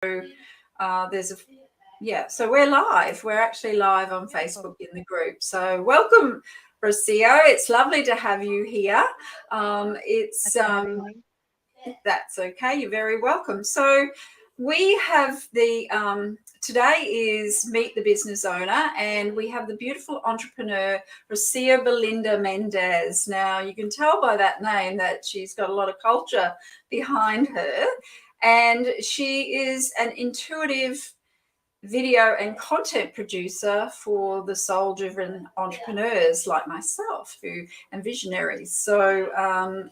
There's so we're live. We're actually live on Facebook in the group. So welcome, Rocio. It's lovely to have you here. That's okay. You're very welcome. So we have today is Meet the Business Owner, and we have the beautiful entrepreneur Rocio Belinda Mendez. Now you can tell by that name that she's got a lot of culture behind her, and she is an intuitive video and content producer for the soul-driven entrepreneurs like myself and visionaries. So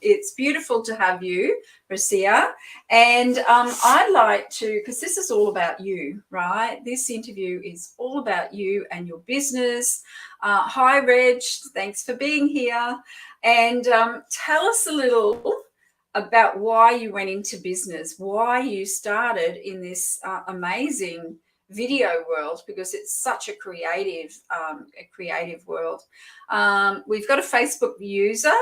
it's beautiful to have you, Rocio. And I'd like to, because this is all about you, right? This interview is all about you and your business. Hi, Reg. Thanks for being here. And tell us a little about why you went into business, why you started in this amazing video world, because it's such a creative world. We've got a Facebook user.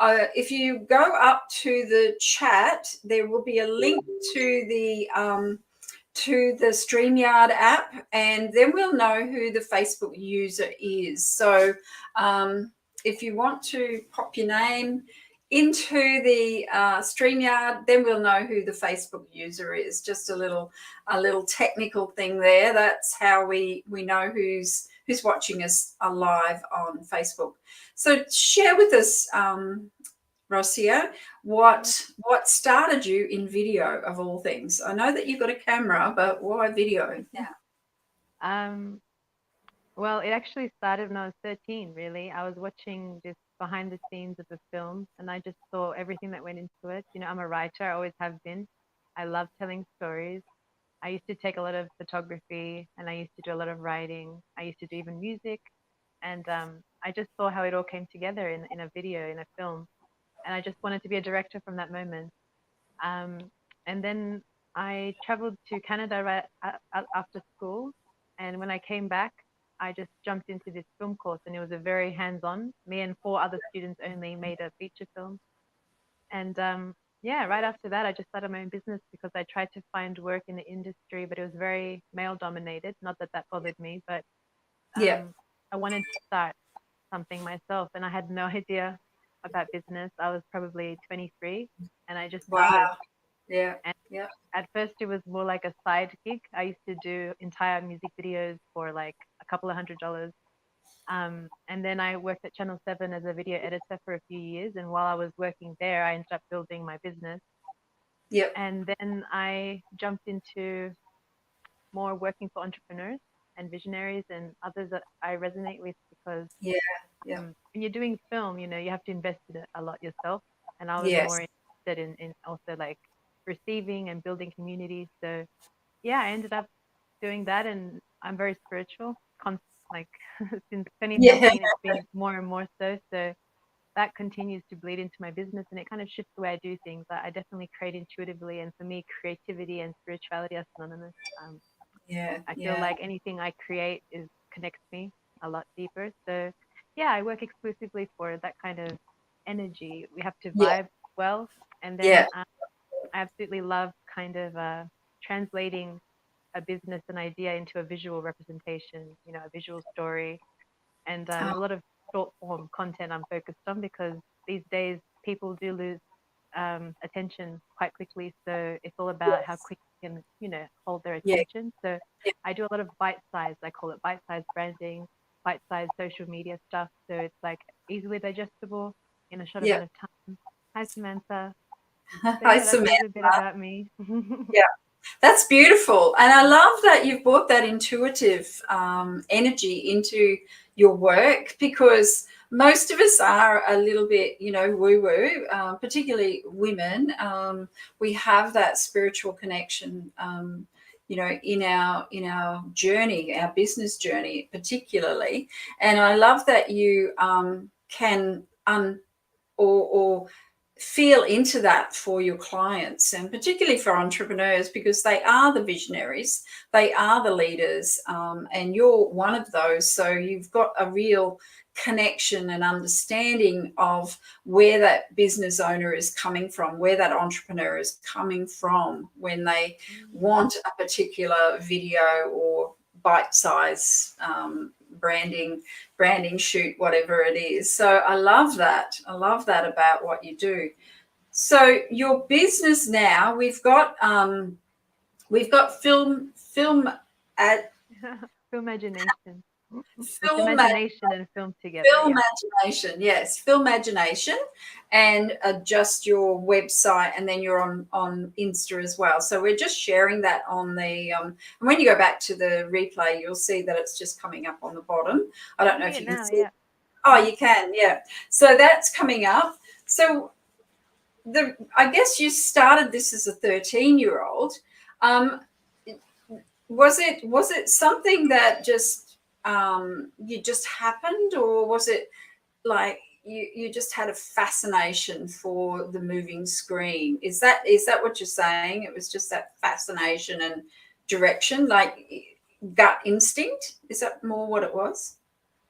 If you go up to the chat, there will be a link to the StreamYard app, and then we'll know who the Facebook user is. So if you want to pop your name into the StreamYard, then we'll know who the Facebook user is. Just a little technical thing there. That's how we know who's watching us live on Facebook. So share with us, Rocio, what started you in video of all things? I know that you've got a camera, but why video? Well, it actually started when I was 13, really. I was watching this behind the scenes of the film, and I just saw everything that went into it. You know, I'm a writer, I always have been. I love telling stories. I used to take a lot of photography, and I used to do a lot of writing. I used to do even music. And I just saw how it all came together in a video, in a film. And I just wanted to be a director from that moment. And then I traveled to Canada after school. And when I came back, I just jumped into this film course, and it was a very hands-on. Me and 4 other students only made a feature film. And right after that, I just started my own business because I tried to find work in the industry, but it was very male-dominated. Not that bothered me, but I wanted to start something myself, and I had no idea about business. I was probably 23, and I just started. At first, it was more like a side gig. I used to do entire music videos for like a couple of $100. And then I worked at Channel 7 as a video editor for a few years. And while I was working there, I ended up building my business. And then I jumped into more working for entrepreneurs and visionaries and others that I resonate with, because when you're doing film, you know, you have to invest in it a lot yourself. And I was more interested in also like receiving and building communities. So I ended up doing that, and I'm very spiritual. Like since 2013, it's been more and more so. So that continues to bleed into my business, and it kind of shifts the way I do things. I definitely create intuitively, and for me, creativity and spirituality are synonymous. I feel like anything I create connects me a lot deeper. So I work exclusively for that kind of energy. We have to vibe well, and then I absolutely love kind of translating a business, an idea into a visual representation, you know, a visual story. And a lot of short form content I'm focused on, because these days people do lose attention quite quickly. So it's all about how quick you can, you know, hold their attention. So I do a lot of bite-sized, I call it bite-sized branding, bite-sized social media stuff. So it's like easily digestible in a short amount of time. Hi, Samantha. Hi, Samantha. That's a bit about me. That's beautiful. And I love that you've brought that intuitive energy into your work, because most of us are a little bit, you know, woo-woo, particularly women. We have that spiritual connection, you know, in our journey, our business journey particularly. And I love that you can or feel into that for your clients, and particularly for entrepreneurs, because they are the visionaries, they are the leaders, and you're one of those. So you've got a real connection and understanding of where that business owner is coming from, where that entrepreneur is coming from when they want a particular video or bite size branding shoot, whatever it is. So I love that. I love that about what you do. So your business now, we've got film ad Filmimagination. It's film imagination and film together. Yeah. Filmimagination, yes, Filmimagination, and just your website, and then you're on Insta as well. So we're just sharing that on the and when you go back to the replay, you'll see that it's just coming up on the bottom. I don't know See if it you can now. see it. Yeah. Oh, you can, yeah. So that's coming up. So I guess you started this as a 13-year-old. Um, was it something that just you just happened, or was it like you just had a fascination for the moving screen? Is that what you're saying? It was just that fascination and direction, like gut instinct? Is that more what it was?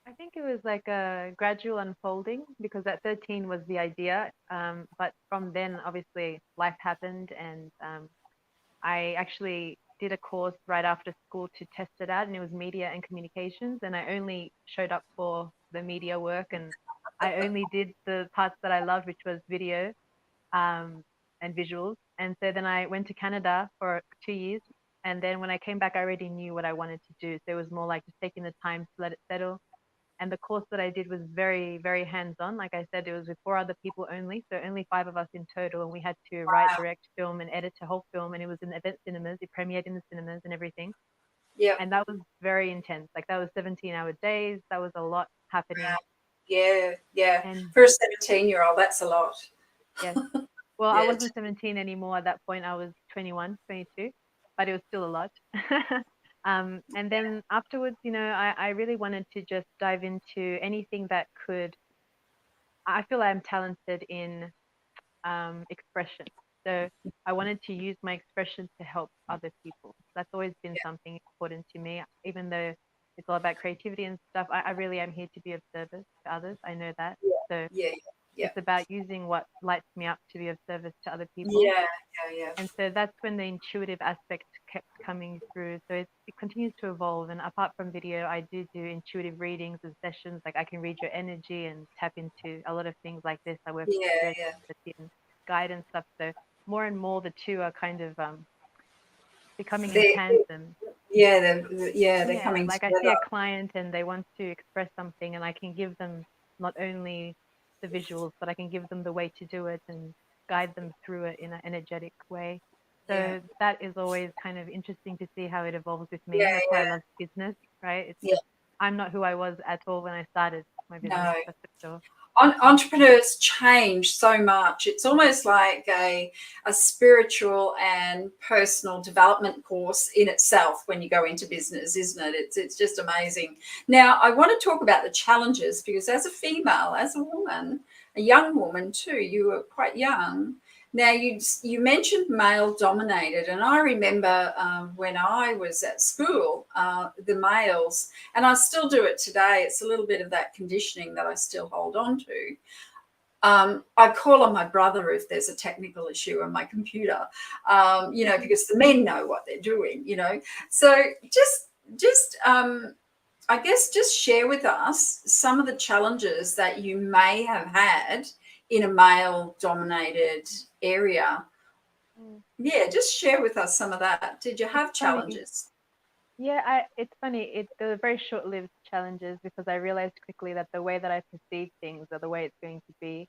I think it was like a gradual unfolding because at 13 was the idea. But from then, obviously, life happened, and I actually did a course right after school to test it out, and it was media and communications. And I only showed up for the media work, and I only did the parts that I loved, which was video um, and visuals. And so then I went to Canada for 2 years. And then when I came back, I already knew what I wanted to do. So it was more like just taking the time to let it settle. And the course that I did was very, very hands-on. Like I said, it was with four other people only, so only five of us in total, and we had to write, direct, film, and edit a whole film. And it was in event cinemas. It premiered in the cinemas and everything. Yeah. And that was very intense. Like that was 17-hour days. That was a lot happening. Yeah, yeah. And For a 17-year-old, that's a lot. yes, well, I Yeah, wasn't 17 anymore at that point. I was 21, 22, but it was still a lot. And then afterwards, I really wanted to just dive into anything that could. I feel I'm talented in expression. So I wanted to use my expression to help other people. That's always been something important to me, even though it's all about creativity and stuff. I really am here to be of service to others. I know that. So yeah, yeah, it's about using what lights me up to be of service to other people. yeah, yeah, yeah. And so that's when the intuitive aspect kept coming through. So it continues to evolve. And apart from video, I do intuitive readings and sessions. Like I can read your energy and tap into a lot of things like this. I work with Yeah, spirit yeah. and guidance stuff. So more and more the two are kind of becoming in They, tandem. yeah, they're Yeah, coming like I see together. a client and they want to express something, and I can give them not only the visuals, but I can give them the way to do it and guide them through it in an energetic way. Yeah, So that is always kind of interesting to see how it evolves with yeah, me. That's why I yeah, love business, right? It's yeah. just I'm not who I was at all when I started my business, No. that's for sure. Entrepreneurs change so much. It's almost like a spiritual and personal development course in itself when you go into business, isn't it? It's just amazing. Now, I want to talk about the challenges, because as a female, as a woman, a young woman too, you were quite young. Now, you mentioned male dominated, and I remember when I was at school, the males, and I still do it today. It's a little bit of that conditioning that I still hold on to. I call on my brother if there's a technical issue on my computer, because the men know what they're doing. So just I guess just share with us some of the challenges that you may have had in a male dominated area. Mm. Yeah, just share with us some of that. Did you It's have funny. challenges? Yeah, it's funny. They were very short-lived challenges because I realized quickly that the way that I perceive things are the way it's going to be.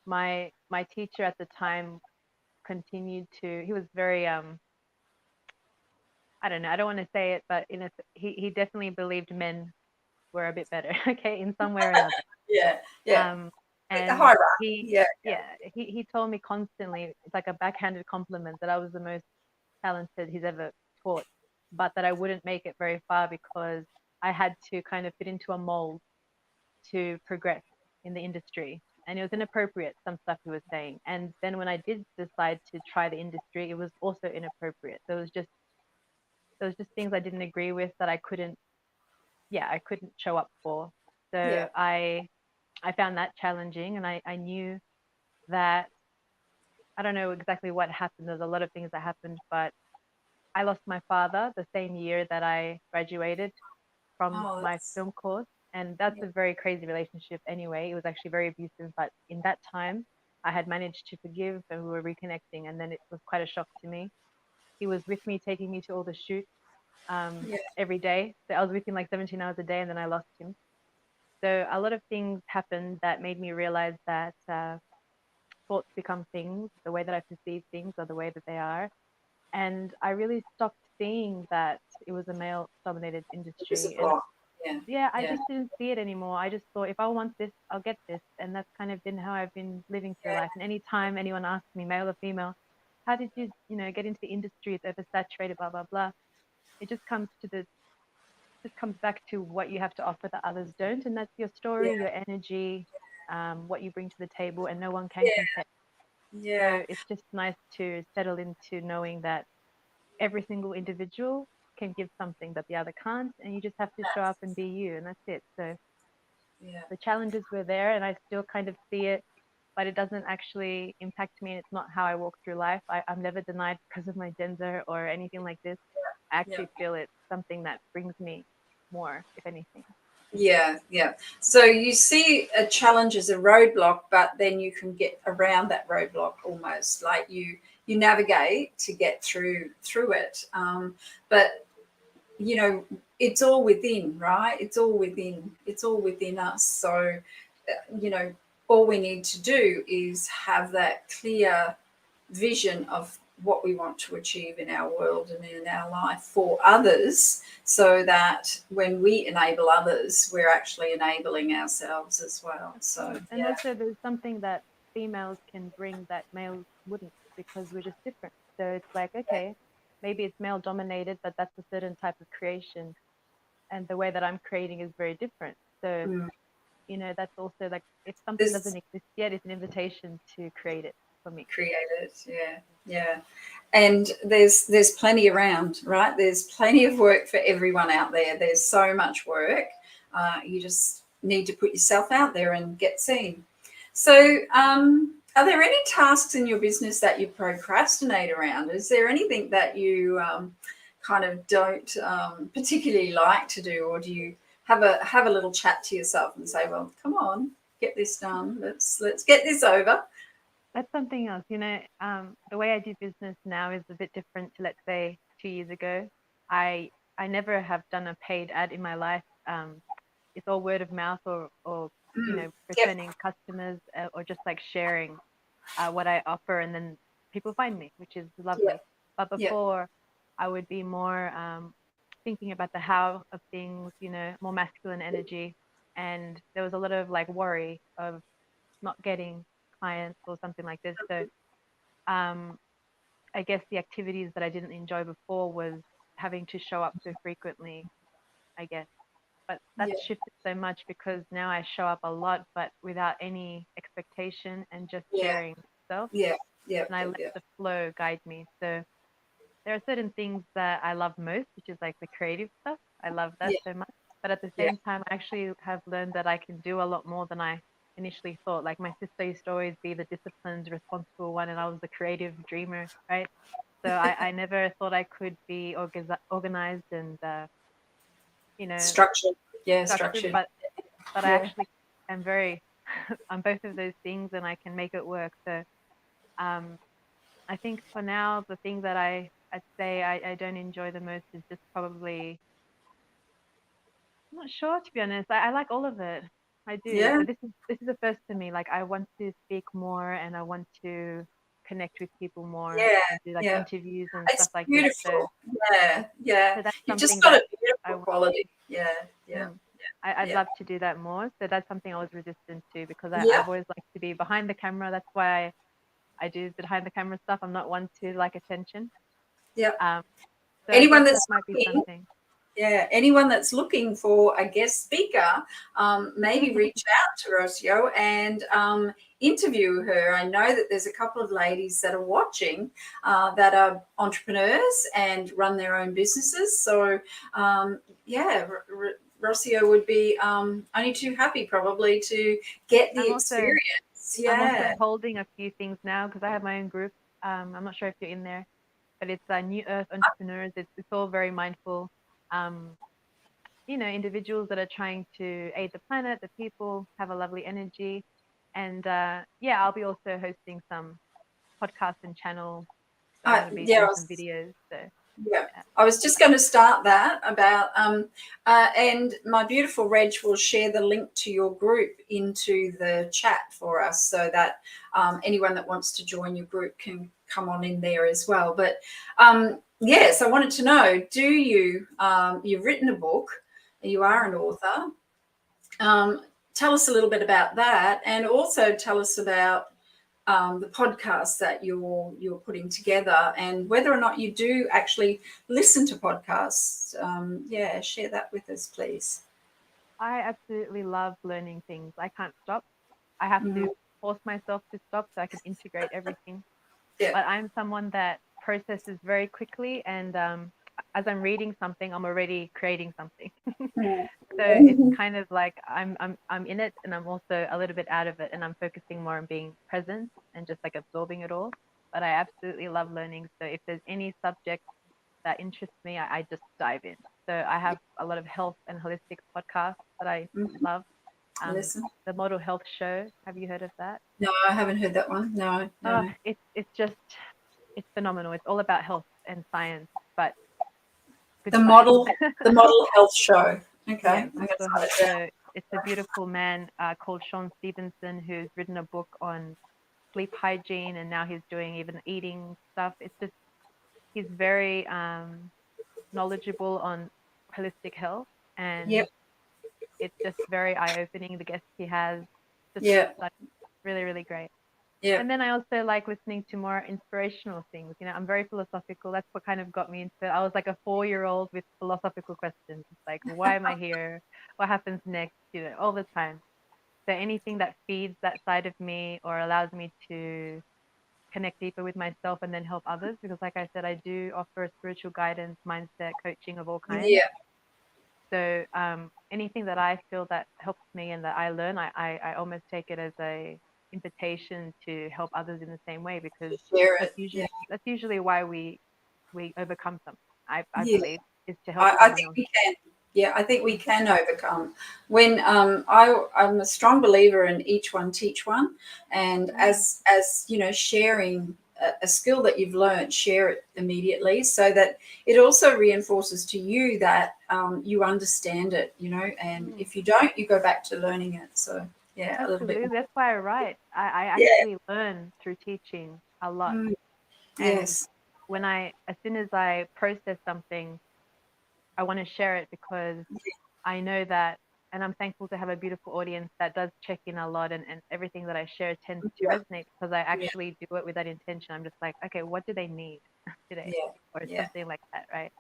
My teacher at the time continued to. He was very I don't know. I don't want to say it, but he definitely believed men were a bit better. Okay, in some way or another. Yeah, yeah. Um, The and hierarchy. he Yeah, yeah he told me constantly, it's like a backhanded compliment, that I was the most talented he's ever taught, but that I wouldn't make it very far because I had to kind of fit into a mold to progress in the industry. and it was inappropriate, some stuff he was saying. And then when I did decide to try the industry, it was also inappropriate. So it was just things I didn't agree with that I couldn't show up for. Yeah. So I found that challenging, and I knew that I don't know exactly what happened. There's a lot of things that happened, but I lost my father the same year that I graduated from Oh, my that's film course. And that's yeah. a very crazy relationship anyway. It was actually very abusive, but in that time, I had managed to forgive and we were reconnecting. And then it was quite a shock to me. He was with me, taking me to all the shoots Yeah. every day. So I was with him like 17 hours a day, and then I lost him. So a lot of things happened that made me realize that thoughts become things, the way that I perceive things are the way that they are. And I really stopped seeing that it was a male dominated It was a industry. And block. Yeah. yeah, I Yeah. just didn't see it anymore. I just thought if I want this, I'll get this. And that's kind of been how I've been living through life. And anytime anyone asks me, male or female, how did you, get into the industry? It's oversaturated, blah, blah, blah. It just comes back to what you have to offer that others don't. And that's your Yeah. story, your energy, what you bring to the table, and no one can Yeah. compare. Yeah. So it's just nice to settle into knowing that every single individual can give something that the other can't, and you just have to show up and be you, and that's it. So Yeah. the challenges were there, and I still kind of see it, but it doesn't actually impact me, and it's not how I walk through life. I'm never denied because of my gender or anything like this. I Yeah. actually feel it's something that brings me more, if anything. Yeah, yeah. So you see a challenge as a roadblock, but then you can get around that roadblock almost. Like you navigate to get through it. But it's all within, right? It's all within. It's all within us. So all we need to do is have that clear vision of what we want to achieve in our world and in our life for others, so that when we enable others, we're actually enabling ourselves as well. Of So course. And yeah. also, there's something that females can bring that males wouldn't, because we're just different. So it's like, okay, maybe it's male dominated, but that's a certain type of creation. And the way that I'm creating is very different. So, Mm. that's also like, if something doesn't This exist yet, it's an invitation to create it for me. created, yeah, yeah. And there's plenty around, right? There's plenty of work for everyone out there. There's so much work. You just need to put yourself out there and get seen. So, are there any tasks in your business that you procrastinate around? Is there anything that you kind of don't particularly like to do, or do you have a little chat to yourself and say, "Well, come on, get this done. Let's get this over." That's something else. The way I do business now is a bit different to, let's say, 2 years ago. I I never have done a paid ad in my life. It's all word of mouth, or Mm. Yep. returning customers, or just like sharing what I offer, and then people find me, which is lovely. Yep. But Yep. before, I would be more thinking about the how of things, more masculine energy, and there was a lot of like worry of not getting clients or something like this. So um, I guess the activities that I didn't enjoy before was having to show up so frequently, I guess. But that's Yep. shifted so much because now I show up a lot, but without any expectation and just Yeah. sharing myself. Yep. Yep. And I Yep. let Yep. the flow guide me. So there are certain things that I love most, which is like the creative stuff. I love that Yeah. so much. But at the Yeah. same time, I actually have learned that I can do a lot more than I initially thought. Like my sister used to always be the disciplined, responsible one, and I was the creative dreamer, right? So I never thought I could be organized and, you know, Structured. Yeah. structured, Structured. but I Yeah. actually am very on both of those things, and I can make it work. So um, I think for now, the thing that I'd say I don't enjoy the most is just probably, I'm not sure, to be honest. I like all of it. I do. Yeah. But this is a first for me. Like I want to speak more, and I want to connect with people more Yeah. and do like Yeah. interviews and stuff It's like this. So beautiful. Yeah. Yeah. so that's You've just something got that a I beautiful want. quality. Yeah. Yeah. Mm, I'd Yeah. love to do that more. So that's something I was resistant to because Yeah. I've always liked to be behind the camera. That's why I do behind the camera stuff. I'm not one to like attention. Yeah. Um, so I Anyone guess that that's might be looking, something. Yeah, anyone that's looking for a guest speaker, maybe reach out to Rocio and interview her. I know that there's a couple of ladies that are watching that are entrepreneurs and run their own businesses. So, yeah, Rocio would be only too happy probably to get the I'm also experience. I'm also Yeah. holding a few things now because I have my own group. I'm not sure if you're in there, but it's New Earth Entrepreneurs. It's all very mindful, um, individuals that are trying to aid the planet, the people, have a lovely energy. And yeah, I'll be also hosting some podcasts and channels. So I'm going to be Yeah, doing some videos. So yeah, yeah. I was just going to start that about, and my beautiful Reg will share the link to your group into the chat for us so that anyone that wants to join your group can come on in there as well. But yes, I wanted to know, you've written a book, you are an author. Tell us a little bit about that, and also tell us about the podcast that you're putting together, and whether or not you do actually listen to podcasts. Yeah, share that with us, please. I absolutely love learning things. I can't stop. I have Mhm. to force myself to stop so I can integrate everything. Yeah. But I'm someone that processes very quickly, and as I'm reading something, I'm already creating something. So it's Mhm. kind of like I'm in it, and I'm also a little bit out of it, and I'm focusing more on being present and just like absorbing it all. But I absolutely love learning. So if there's any subject that interests me, I just dive in. So I have a lot of health and holistic podcasts that I Mhm. love. Listen. The Model Health Show. Have you heard of that? No, I haven't heard that one. No, Oh, no. it's just it's phenomenal. It's all about health and science, but good The science. model, the model health show. Okay, Yeah, I'm going to Model write Health it down. Show. It's a beautiful man called Sean Stevenson who's written a book on sleep hygiene, and now he's doing even eating stuff. It's just he's very knowledgeable on holistic health, and Yep. it's just very eye-opening. The guests he has, just Yeah. like really, really great. And Yep. then I also like listening to more inspirational things. I'm very philosophical. That's what kind of got me into it. I was like a 4-year-old with philosophical questions. It's like, why am I here? What happens next? All the time. So anything that feeds that side of me or allows me to connect deeper with myself and then help others. Because like I said, I do offer spiritual guidance, mindset, coaching of all kinds. Yeah. So anything that I feel that helps me and that I learn, I almost take it as a invitation to help others in the same way, because Share that's it. Yeah. usually why we overcome something. I Yeah. believe is to help I someone think else. we can. Yeah, I think we can overcome. When I'm a strong believer in each one teach one, and Mm, as you know, sharing a skill that you've learned, share it immediately, so that it also reinforces to you that you understand it. And mm. if you don't, you go back to learning it. So yeah, a little bit Absolutely. more. That's why I write. I Yeah. actually learn through teaching a lot. Mm, And yes. as soon as I process something, I want to share it because I know that, and I'm thankful to have a beautiful audience that does check in a lot, and everything that I share tends to Yeah. resonate because I Yeah. actually do it with that intention. I'm just like, okay, what do they need today? Yeah. Or Yeah. something like that, right?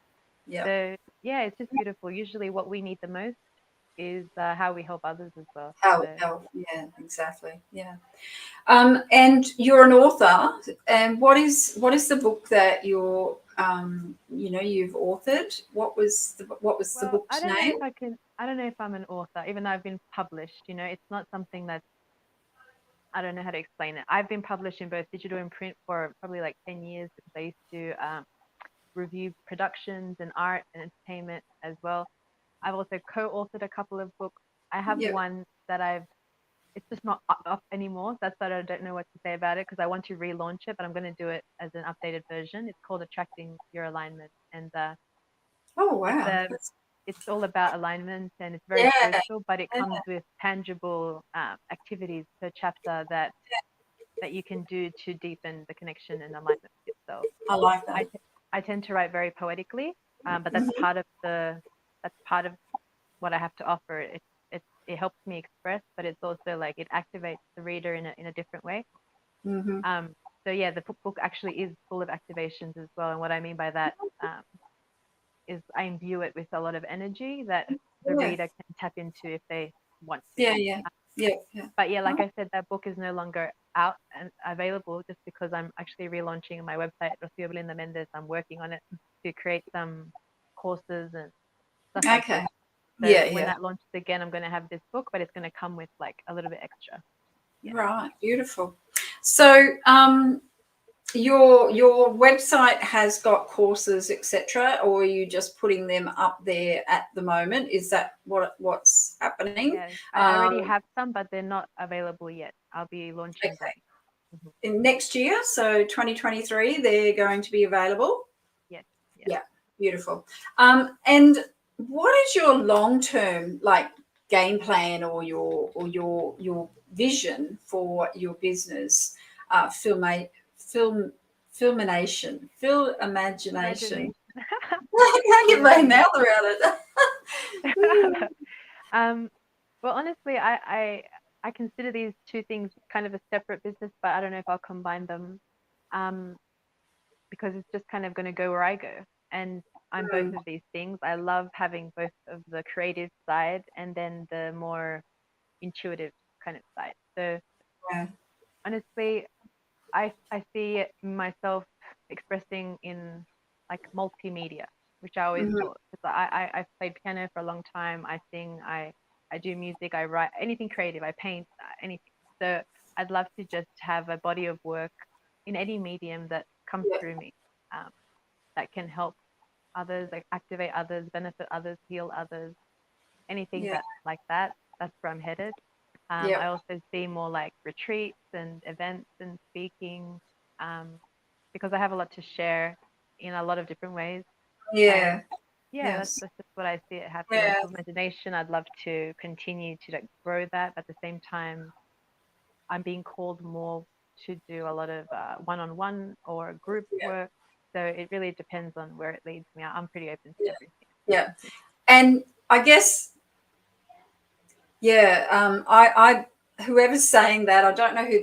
Yeah. So, yeah, it's just beautiful. Usually, what we need the most is how we help others as well. So, How, yeah, exactly. Yeah. And you're an author. And what is the book that you've authored? What was the well, book's name? I don't know if I'm an author, even though I've been published. It's not something that's, I don't know how to explain it. I've been published in both digital and print for probably like 10 years because I used to review productions and art and entertainment as well. I've also co-authored a couple of books. I have Yep. one that it's just not up anymore. That's why I don't know what to say about it because I want to relaunch it, but I'm going to do it as an updated version. It's called Attracting Your Alignment, and Oh it's wow. a it's all about alignment, and it's very Yeah, spiritual, but it yeah, comes with tangible activities per chapter that you can do to deepen the connection and alignment with yourself. I like I, that. t- I tend to write very poetically, but Mhm. that's part of what I have to offer. It helps me express, but it's also like it activates the reader in a different way. Mhm. So yeah, the book actually is full of activations as well. And what I mean by that, um, I imbue it with a lot of energy that the Yeah. reader can tap into if they want to. Yeah. Yeah. Yeah. Yeah. But yeah, like Oh, I said, that book is no longer out and available just because I'm actually relaunching my website, Rocio Belinda Mendez. I'm working on it to create some courses and stuff like this. okay. So Yeah. when Yeah. that launches again, I'm going to have this book, but it's going to come with like a little bit extra. Yeah. Right. Beautiful. So, your website has got courses, etc., or are you just putting them up there at the moment? Is that what's happening? Yeah. I already have some, but they're not available yet. I'll be launching them. Okay. Mm-hmm. In next year, so 2023, they're going to be available. Yes. Yes. Yeah, beautiful. And what is your long-term like game plan or your vision for your business? Film film imagination. Imagination. Can't get my Imagination. mouth around it. um, well, honestly, I consider these two things kind of a separate business, but I don't know if I'll combine them, um, because it's just kind of going to go where I go. And I'm both Mm, of these things. I love having both of the creative side and then the more intuitive kind of side. So yeah. honestly, I see myself expressing in like multimedia, which I always Mhm. thought, because I've played piano for a long time. I sing, I do music, I write anything creative, I paint, anything. So I'd love to just have a body of work in any medium that comes Yeah, through me, um, that can help others, like activate others, benefit others, heal others, anything yeah, that like that. That's where I'm headed. yeah, I also see more like retreats and events and speaking, um, because I have a lot to share in a lot of different ways. And yeah, yeah, yes, that's just what I see it happening. yeah, For imagination, I'd love to continue to like grow that. At the same time, I'm being called more to do a lot of one-on-one or group yeah, work. So it really depends on where it leads me. I'm pretty open to yeah, everything. yeah. And I guess, yeah, whoever's saying that, I don't know who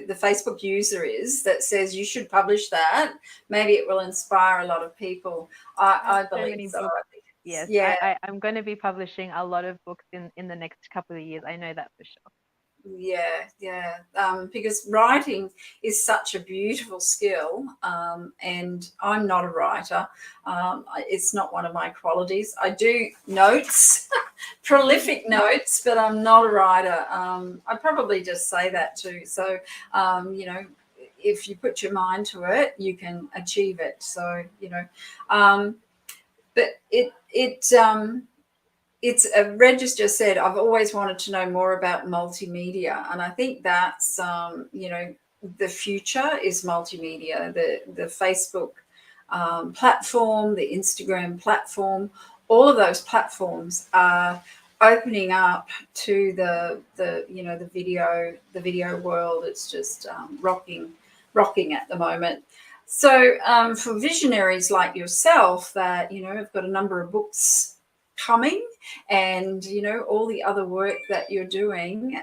the Facebook user is that says you should publish that. Maybe it will inspire a lot of people. I have I so believe many so. books. I think Yes, yeah, I'm going to be publishing a lot of books in the next couple of years. I know that for sure. yeah, yeah. Because writing is such a beautiful skill, and I'm not a writer. It's not one of my qualities. I do notes, prolific notes, but I'm not a writer. I probably just say that too. So, you know, if you put your mind to it, you can achieve it. So, um, but it's Reg just said, I've always wanted to know more about multimedia, and I think that's the future is multimedia. The Facebook platform, the Instagram platform, all of those platforms are opening up to the video world. It's just rocking at the moment. So for visionaries like yourself that have got a number of books coming, and all the other work that you're doing,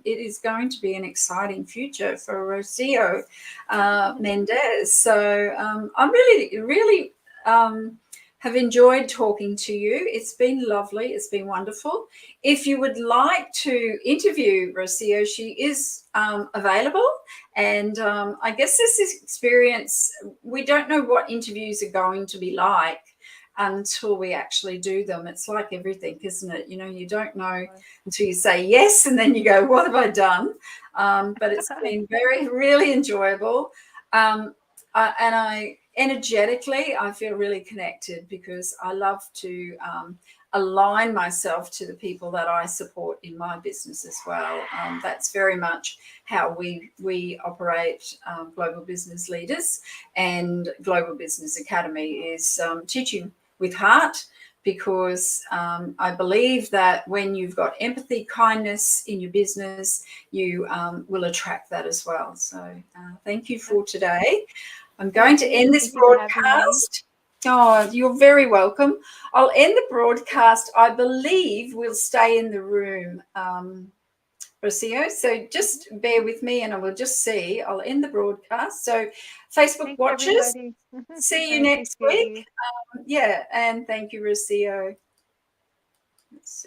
it is going to be an exciting future for Rocio Mendez. So I really have enjoyed talking to you. It's been lovely. It's been wonderful. If you would like to interview Rocio, she is available. And I guess this experience, we don't know what interviews are going to be like until we actually do them. It's like everything, isn't it? You don't know until you say yes, and then you go, what have I done? But it's been really enjoyable. And I energetically, I feel really connected because I love to align myself to the people that I support in my business as well. That's very much how we operate, Global Business Leaders, and Global Business Academy is teaching with heart, because I believe that when you've got empathy, kindness in your business, you will attract that as well. So thank you for today. I'm going Thank to you. end this Thank you for having me. broadcast. Oh, you're very welcome. I'll end the broadcast. I believe we'll stay in the room Rocio. So just bear with me and I will just see. I'll end the broadcast. So Facebook Thanks, watchers, everybody. see you I next appreciate week. you. Yeah, and thank you, Rocio. Let's see.